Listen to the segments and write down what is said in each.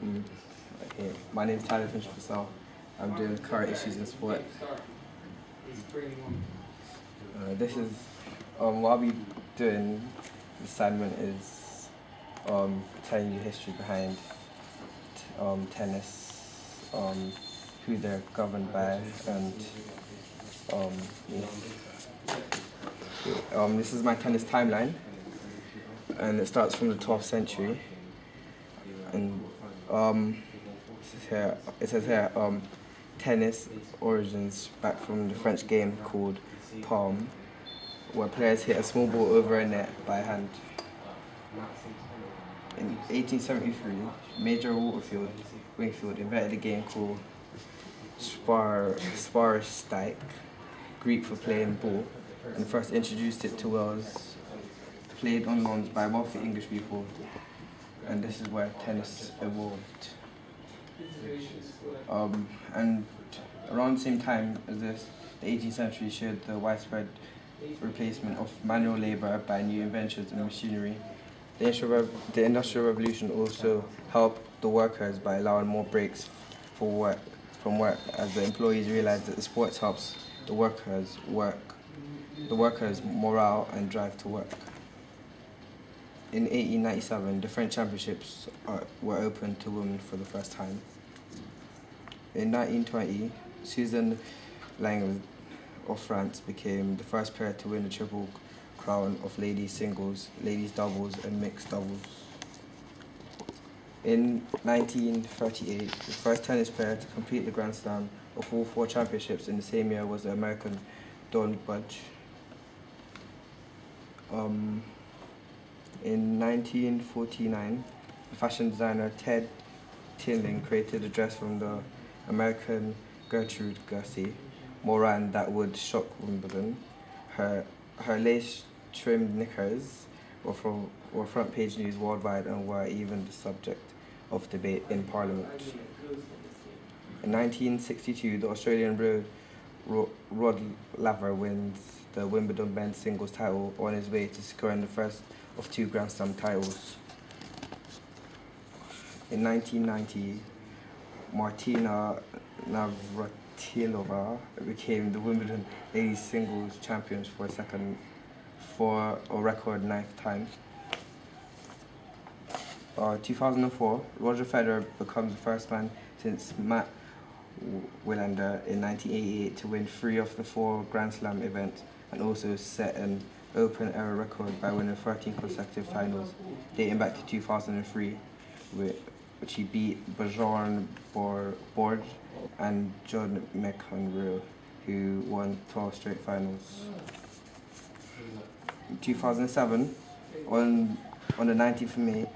Okay. My name is Tyler Finch. I'm doing current issues in sport. This is what I'll be doing. The assignment is telling you history behind tennis, who they're governed by, and this is my tennis timeline, and it starts from the 12th century. And it says here tennis origins back from the French game called palm, where players hit a small ball over a net by hand. In 1873, Major Wingfield invented a game called Sparstike, Greek for playing ball, and first introduced it to Wales, played on lawns by wealthy English people, and this is where tennis evolved. And around the same time as this, the 18th century showed the widespread replacement of manual labour by new inventions and machinery. The Industrial Revolution also helped the workers by allowing more breaks from work, as the employees realised that the sports helps the workers' morale and drive to work. In 1897, the French Championships were opened to women for the first time. In 1920, Suzanne Lang of France became the first player to win the triple crown of ladies singles, ladies doubles, and mixed doubles. In 1938, the first tennis player to complete the Grand Slam of all 4 championships in the same year was the American Dawn Budge. In 1949, the fashion designer Ted Tinling created a dress from the American Gertrude Gussie Moran that would shock Wimbledon. Her lace-trimmed knickers were front-page news worldwide and were even the subject of debate in Parliament. In 1962, the Australian Rod Laver wins the Wimbledon men's singles title on his way to securing the first of 2 Grand Slam titles. In 1990, Martina Navratilova became the Wimbledon ladies singles champions for a record 9th time. 2004, Roger Federer becomes the first man since Matt Wilander in 1988 to win 3 of the 4 Grand Slam events, and also set an Open era record by winning 13 consecutive finals, dating back to 2003, which he beat Bjorn Borg and John McEnroe, who won 12 straight finals. In 2007, on the 19th of May,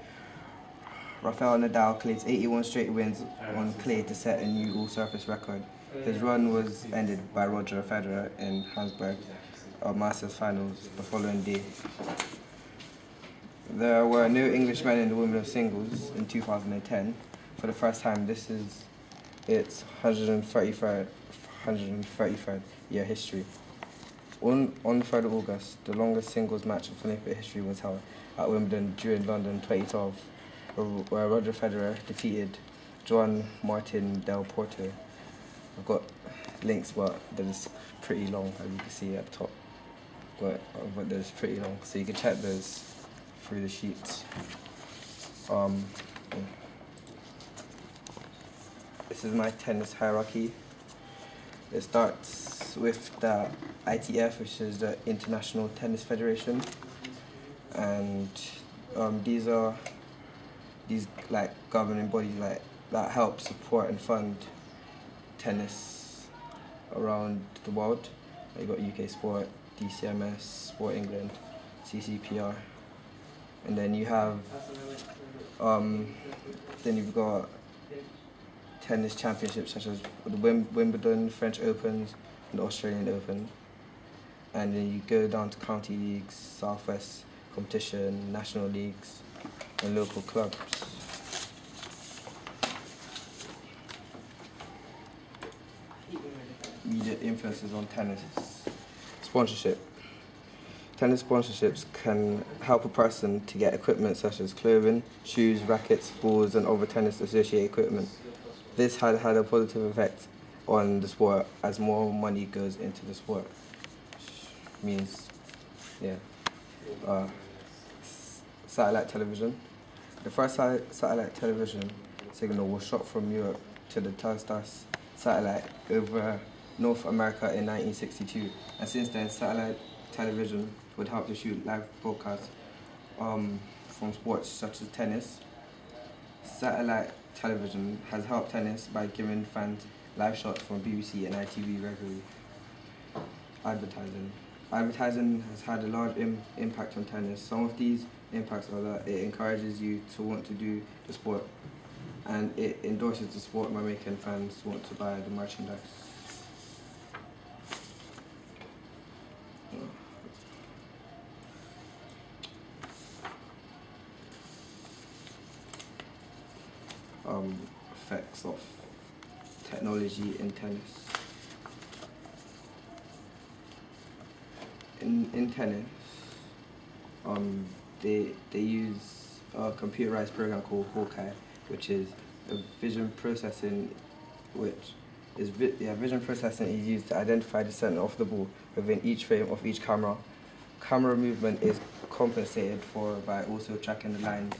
Rafael Nadal claims 81 straight wins on clay to set a new all-surface record. His run was ended by Roger Federer in Hamburg Masters finals the following day. There were no Englishmen in the women's singles in 2010. For the first time, this is its 133rd year history. On the 3rd of August, the longest singles match of Olympic history was held at Wimbledon during London 2012, where Roger Federer defeated Juan Martin del Potro. I've got links, but they're just pretty long, as you can see at the top. But they're just pretty long, so you can check those through the sheets. This is my tennis hierarchy. It starts with the ITF, which is the International Tennis Federation, and these like governing bodies that help support and fund tennis around the world. You got UK Sport, DCMS, Sport England, CCPR, and then you have you've got tennis championships such as the Wimbledon, French Opens, and the Australian Open, and then you go down to county leagues, Southwest competition, national leagues, and local clubs. Media influences on tennis. Sponsorship. Tennis sponsorships can help a person to get equipment such as clothing, shoes, rackets, balls and other tennis-associated equipment. This had a positive effect on the sport as more money goes into the sport. Means, yeah. Satellite television. The first satellite television signal was shot from Europe to the Telstar satellite over North America in 1962, and since then satellite television would help to shoot live broadcasts from sports such as tennis. Satellite television has helped tennis by giving fans live shots from BBC and ITV regularly. Advertising. Advertising has had a large impact on tennis. Some of these impacts are that it encourages you to want to do the sport, and it endorses the sport by making fans want to buy the merchandise. Effects of technology in tennis. In tennis, they use a computerized program called Hawkeye, which is a vision processing, vision processing is used to identify the center of the ball within each frame of each camera. Camera movement is compensated for by also tracking the lines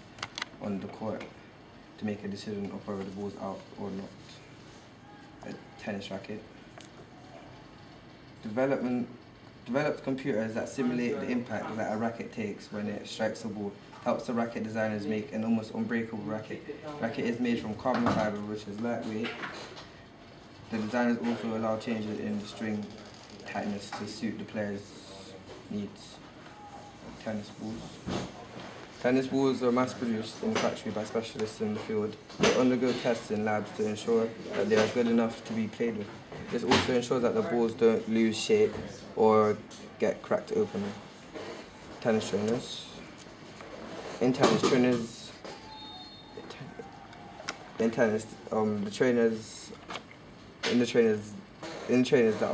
on the court to make a decision of whether the ball's out or not. A tennis racket. Developed computers that simulate the impact that a racket takes when it strikes a ball helps the racket designers make an almost unbreakable racket. Racket is made from carbon fiber, which is lightweight. The designers also allow changes in the string tightness to suit the player's needs. Tennis balls. Tennis balls are mass-produced in the factory by specialists in the field. They undergo tests in labs to ensure that they are good enough to be played with. This also ensures that the balls don't lose shape or get cracked open. Tennis trainers. In tennis, the trainers that